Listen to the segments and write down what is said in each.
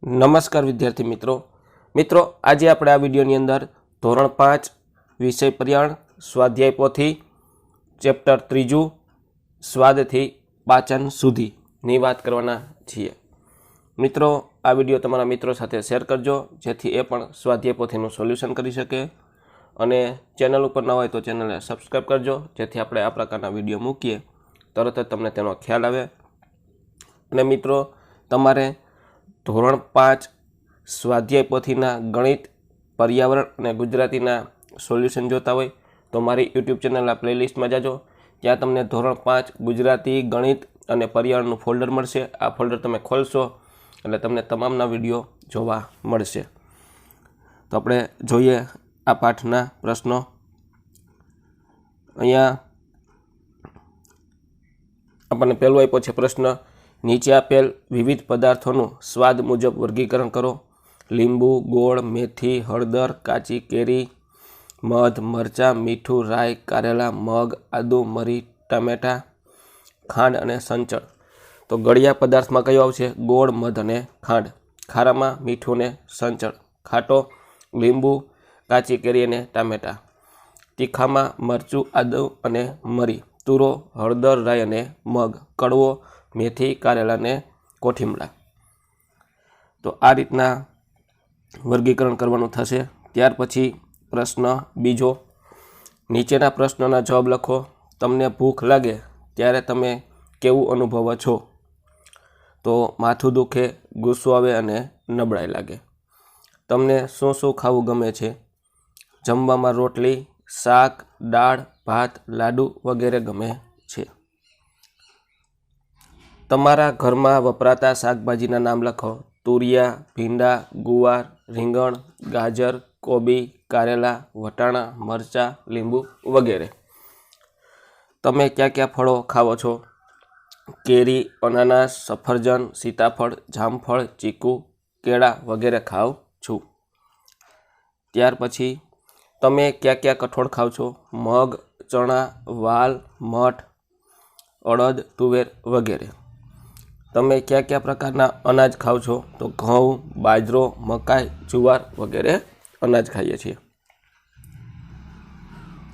નમસ્કાર વિદ્યાર્થી મિત્રો આજે આપણે આ વિડીયોની અંદર ધોરણ 5 વિષય પર્યાવરણ સ્વાધ્યાય પોથી ચેપ્ટર 3 સ્વાદથી પાચન સુધીની વાત કરવાના છીએ। મિત્રો આ વિડીયો તમારા મિત્રો સાથે શેર કરજો જેથી એ પણ સ્વાધ્યાય પોથીનું સોલ્યુશન કરી શકે અને ચેનલ ઉપર ન હોય તો ચેનલને સબસ્ક્રાઇબ કરજો જેથી આપણે આ પ્રકારના વિડીયો મૂકીએ તરત જ તમને તેનો ખ્યાલ આવે। અને મિત્રો તમારે ધોરણ 5 સ્વાધ્યાય પોથીના ગણિત પર્યાવરણ અને ગુજરાતીના સોલ્યુશન જોતા હોય તો મારી યુટ્યુબ ચેનલના પ્લેલિસ્ટમાં જાજો। ત્યાં તમને ધોરણ 5 ગુજરાતી ગણિત અને પર્યાવરણનું ફોલ્ડર મળશે। આ ફોલ્ડર તમે ખોલશો એટલે તમને તમામના વિડીયો જોવા મળશે। તો આપણે જોઈએ આ પાઠના પ્રશ્નો। અહીંયા આપણને પહેલો આપ્યો છે પ્રશ્ન, નીચે આપેલ વિવિધ પદાર્થોનું સ્વાદ મુજબ વર્ગીકરણ કરો। લીંબુ, ગોળ, મેથી, હળદર, કાચી કેરી, મધ, મરચાં, મીઠું, રાઈ, કારેલા, મગ, આદુ, મરી, ટામેટા, ખાંડ અને સંચળ। તો ગળ્યા પદાર્થમાં કયો આવશે? ગોળ, મધ અને ખાંડ। ખારામાં મીઠું અને સંચળ। ખાટો લીંબુ, કાચી કેરી અને ટામેટા। તીખામાં મરચું, આદુ અને મરી। તુરો, હળદર, રાઈ અને મગ। કડવો મેથી, કારેલા ને કોઠીમડા। તો આ રીતના વર્ગીકરણ કરવાનું થશે। ત્યાર પછી પ્રશ્ન બીજો, નીચેના પ્રશ્નોના જવાબ લખો। તમને ભૂખ લાગે ત્યારે તમે કેવું અનુભવો છો? તો માથું દુખે, ગુસ્સો આવે અને નબળાઈ લાગે। તમને શું શું ખાવું ગમે છે? જમવામાં રોટલી, શાક, દાળ, ભાત, લાડુ વગેરે ગમે છે। તમારા ઘરમાં વપરાતા શાકભાજીના નામ લખો। તુરિયા, ભીંડા, ગુવાર, રીંગણ, ગાજર, કોબી, કારેલા, વટાણા, મરચાં, લીંબુ વગેરે। તમે કયા કયા ફળો ખાવો છો? કેરી, અનાનસ, સફરજન, સીતાફળ, જામફળ, ચીકુ, કેળા વગેરે ખાઉં છું। ત્યાર પછી તમે કયા કયા કઠોળ ખાવ છો? મગ, ચણા, વાલ, મઠ, અડદ, તુવેર વગેરે। તમે કયા કયા પ્રકારના અનાજ ખાવ છો? તો ઘઉં, બાજરો, મકાઈ, જુવાર વગેરે અનાજ ખાઈએ છીએ।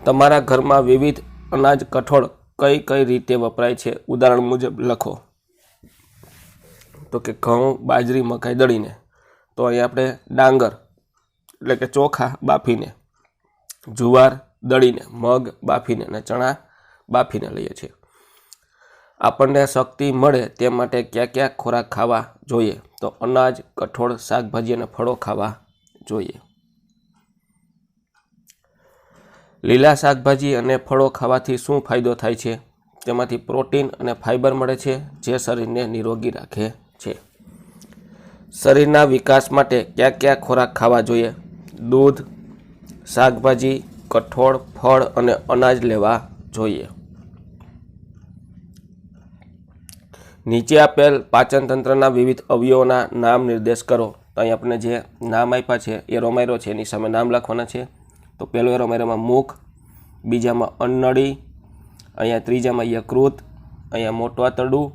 તમારા ઘરમાં વિવિધ અનાજ કઠોળ કઈ કઈ રીતે વપરાય છે? ઉદાહરણ મુજબ લખો। તો કે ઘઉં, બાજરી, મકાઈ દળીને। તો અહીં આપણે ડાંગર એટલે કે ચોખા બાફીને, જુવાર દળીને, મગ બાફીને અને ચણા બાફીને લઈએ છીએ। આપણને શક્તિ મળે તે માટે કયા કયા ખોરાક ખાવા જોઈએ? તો અનાજ, કઠોળ, શાકભાજી અને ફળો ખાવા જોઈએ। લીલા શાકભાજી અને ફળો ખાવાથી શું ફાયદો થાય છે? તેમાંથી પ્રોટીન અને ફાઇબર મળે છે જે શરીરને નિરોગી રાખે છે। શરીરના વિકાસ માટે કયા કયા ખોરાક ખાવા જોઈએ? દૂધ, શાકભાજી, કઠોળ, ફળ અને અનાજ લેવા જોઈએ। નીચે આપેલ પાચન તંત્રના વિવિધ અવયવોના નામ નિર્દેશ કરો। તો અહીં આપણે જે નામ આપ્યા છે એ રોમાયરો છે એની સામે નામ લખવાના છે। તો પહેલો રોમાયરામાં મુખ, બીજામાં અન્નળી, અહીંયા ત્રીજામાં યકૃત, અહીંયા મોટું આંતરડું,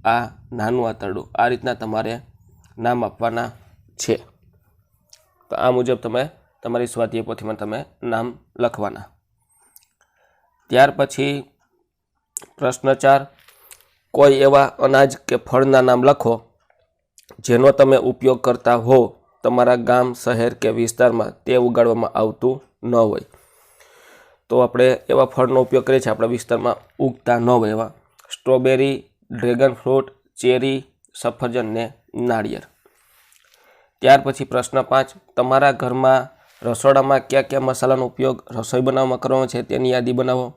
આ નાનું આંતરડું। આ રીતના તમારે નામ આપવાના છે। તો આ મુજબ તમે તમારી સ્વાધ્યાય પોથીમાં તમે નામ લખવાના। ત્યાર પછી પ્રશ્ન 4, કોઈ એવા અનાજ કે ફળના નામ લખો જેનો તમે ઉપયોગ કરતા હો, તમારા ગામ, શહેર કે વિસ્તારમાં તે ઉગાડવામાં આવતું ન હોય। તો આપણે એવા ફળનો ઉપયોગ કરીએ છીએ આપણા વિસ્તારમાં ઉગતા ન હોય એવા સ્ટ્રોબેરી, ડ્રેગન ફ્રૂટ, ચેરી, સફરજન ને નાળિયેર। ત્યાર પછી પ્રશ્ન 5, તમારા ઘરમાં રસોડામાં કયા કયા મસાલાનો ઉપયોગ રસોઈ બનાવવામાં કરવાનો છે તેની યાદી બનાવો।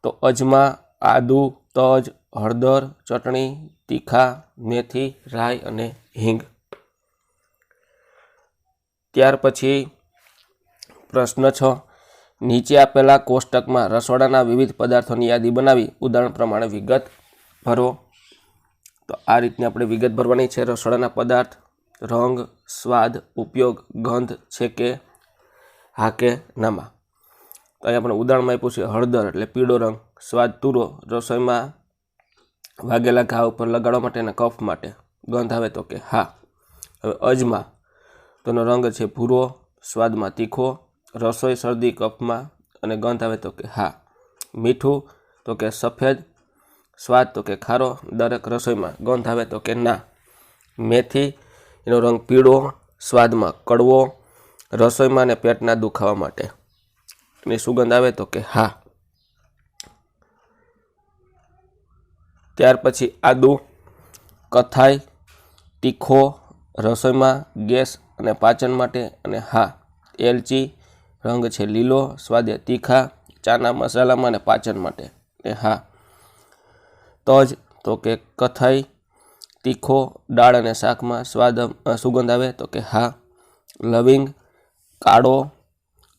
તો અજમા, આદુ, તજ, હળદર, ચટણી, તીખા, મેથી, રાઈ અને હિંગ। ત્યાર પછી પ્રશ્ન 6, નીચે આપેલા કોષ્ટકમાં રસોડાના વિવિધ પદાર્થોની યાદી બનાવી ઉદાહરણ પ્રમાણે વિગત ભરો। તો આ રીતની આપણે વિગત ભરવાની છે। રસોડાના પદાર્થ, રંગ, સ્વાદ, ઉપયોગ, ગંધ, છે કે હા કે નામાં। તો અહીં આપણે ઉદાહરણમાં આપ્યું છે હળદર એટલે પીળો રંગ, સ્વાદ તુરો રસોઈમાં વાગેલા ઘા ઉપર લગાડવા માટે અને કફ માટે, ગંધ આવે તો કે હા। હવે અજમા તો એનો રંગ છે ભૂરો, સ્વાદમાં તીખો, રસોઈ શરદી કફમાં અને ગંધ આવે તો કે હા. મીઠું તો કે સફેદ, સ્વાદ તો કે ખારો, દરેક રસોઈમાં ગંધ આવે તો કે ના. મેથી એનો રંગ પીળો, સ્વાદમાં કડવો, રસોઈમાં અને પેટના દુખાવા માટે એની સુગંધ આવે તો કે હા. ત્યાર પછી આદુ, કથાઈ, તીખો, રસોઈમાં, ગેસ અને પાચન માટે અને હા. એલચી રંગ છે લીલો, સ્વાદે તીખા, ચાના મસાલામાં અને પાચન માટે એ હા. તજ તો કે કથાઈ, તીખો, દાળ અને શાકમાં સુગંધ આવે તો કે હા. લવિંગ કાળો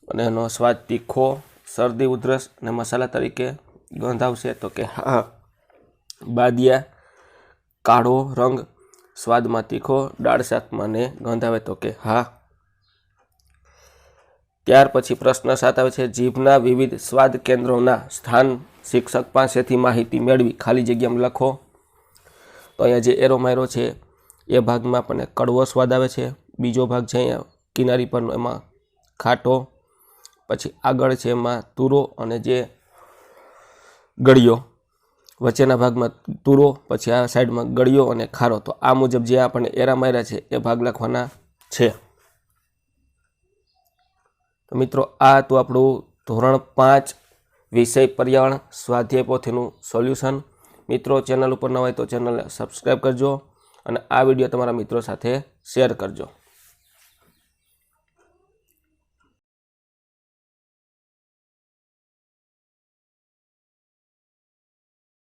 અને એનો સ્વાદ તીખો, શરદી ઉધરસ અને મસાલા તરીકે ગંધ આવશે તો કે હા. બાદિયા કાળો રંગ, સ્વાદમાં તીખો, દાળ શાકમાં ને ગંધ આવે તો કે હા. ત્યાર પછી પ્રશ્ન 7 આવે છે, જીભના વિવિધ સ્વાદ કેન્દ્રોના સ્થાન શિક્ષક પાસેથી માહિતી મેળવી ખાલી જગ્યામાં લખો. તો અહીંયા જે એરો માર્યો છે એ ભાગમાં આપણને કડવો સ્વાદ આવે છે. બીજો ભાગ છે અહીંયા કિનારી પરનો એમાં ખાટો, પછી આગળ છે એમાં તુરો અને જે ગળ્યો, વચ્ચેના ભાગમાં તુરો, પછી આ સાઈડમાં ગળ્યો અને ખારો. તો આ મુજબ જે આપણને એરા માર્યા છે એ ભાગ લખવાના છે. તો મિત્રો આ તો આપણું ધોરણ 5 વિષય પર્યાવરણ સ્વાધ્યાય પોથીનું સોલ્યુશન. મિત્રો ચેનલ ઉપર ન હોય તો ચેનલને સબસ્ક્રાઈબ કરજો અને આ વિડીયો તમારા મિત્રો સાથે શેર કરજો.